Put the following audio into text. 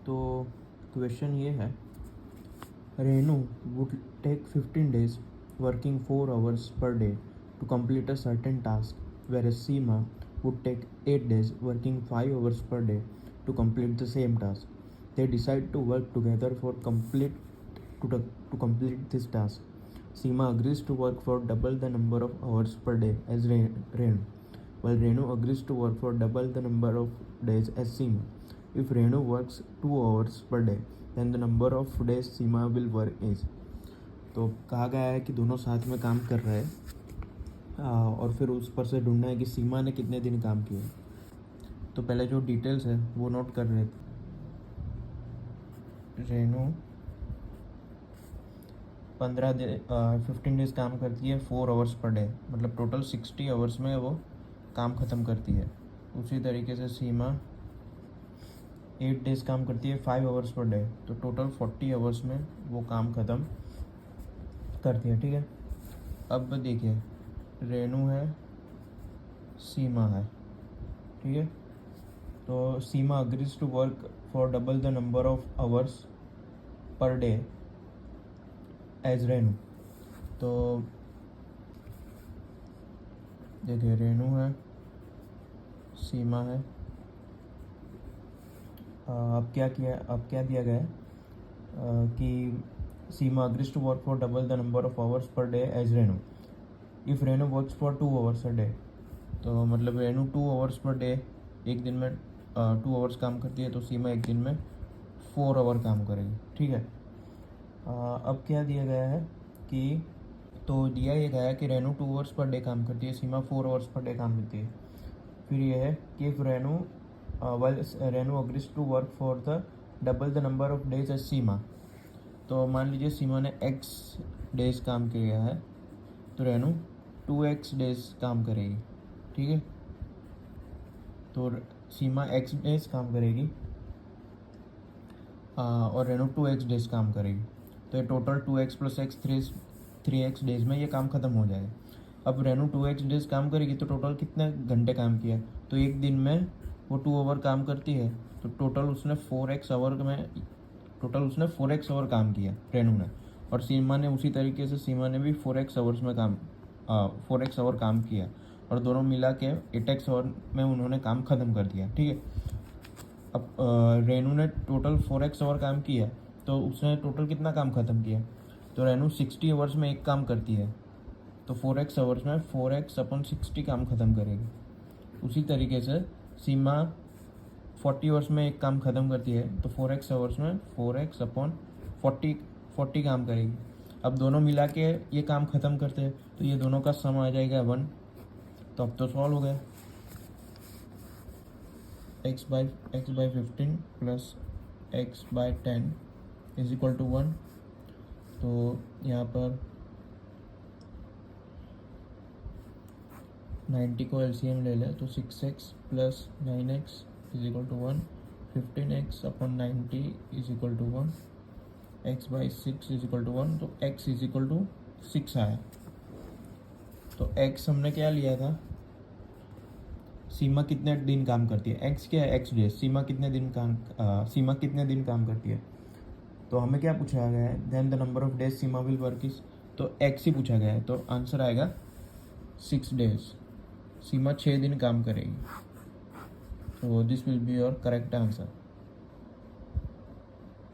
तो क्वेश्चन ये है, Renu would take 15 days working 4 hours per day to complete a certain task, whereas Seema would take 8 days working 5 hours per day to complete the same task. They decide to work together to complete this task. Seema agrees to work for double the number of hours per day as Renu, while Renu agrees to work for double the number of days as Seema. If Renu works 2 hours per day, then the number of days Seema will work is. तो कहा गया है कि दोनों साथ में काम कर रहे हैं और फिर उस पर से ढूंढना है कि सीमा ने कितने दिन काम किए। तो पहले जो डिटेल्स है वो नोट कर रहे थे। रेनू 15 डेज काम करती है 4 आवर्स पर डे, मतलब टोटल 60 आवर्स में वो काम ख़त्म करती है। उसी तरीके से सीमा 8 डेज काम करती है 5 आवर्स पर डे, तो टोटल 40 आवर्स में वो काम ख़त्म करती है। ठीक है, अब देखिए रेनू है, सीमा है, ठीक है। तो Seema agrees to work for double the number of hours per day as Renu. तो देखिए रेनू है, सीमा है। अब क्या दिया गया है कि सीमा agrees to work for double the number of hours per day as Renu if Renu works for 2 hours a day। तो मतलब रेनू 2 hours पर डे एक दिन में 2 hours काम करती है, तो सीमा एक दिन में 4 hour काम करेगी। ठीक है, अब क्या दिया गया है कि तो दिया ये गया है कि रेनू 2 hours पर डे काम करती है, सीमा 4 hours पर डे काम करती है। फिर ये है कि if Renu agrees to work for the double the number of days as सीमा। तो मान लीजिए सीमा ने x डेज काम किया है, तो रेनू 2x डेज काम करेगी। ठीक है, तो सीमा x डेज काम करेगी और रेनू 2x डेज काम करेगी। तो ये total 2x + x 3x days में ये काम ख़त्म हो जाएगा। अब रेनू 2x डेज काम करेगी तो टोटल कितने घंटे काम किया, तो एक दिन में वो 2 आवर काम करती है, तो टोटल उसने 4x आवर काम किया रेनू ने। और सीमा ने उसी तरीके से सीमा ने भी 4x आवर काम किया, और दोनों मिला के 8x आवर में उन्होंने काम ख़त्म कर दिया। ठीक है, अब रेनू ने टोटल 4x आवर काम किया, तो उसने टोटल कितना काम ख़त्म किया, तो रेनू 60 आवर्स में एक काम करती है, तो 4x आवर्स में 4x/60 काम ख़त्म करेगी। उसी तरीके से सीमा 40 आवर्स में एक काम ख़त्म करती है, तो 4x आवर्स में 4x/40 काम करेगी। अब दोनों मिला के ये काम ख़त्म करते हैं, तो ये दोनों का सम आ जाएगा 1। तो अब तो सॉल्व हो गया, x/15 + x/10 = 1। तो यहाँ पर 90 को LCM ले लें, तो 6x + 9x = 1, 15x/90 = 1, x/6 = 1। तो x = 6 आया। तो x हमने क्या लिया था, सीमा कितने दिन काम करती है, x क्या है, x डेज। सीमा कितने दिन काम करती है, तो हमें क्या पूछा गया है, then the number of days Seema will work is, तो x ही पूछा गया है, तो आंसर आएगा 6 डेज। सीमा 6 दिन काम करेगी। So this will be your correct answer.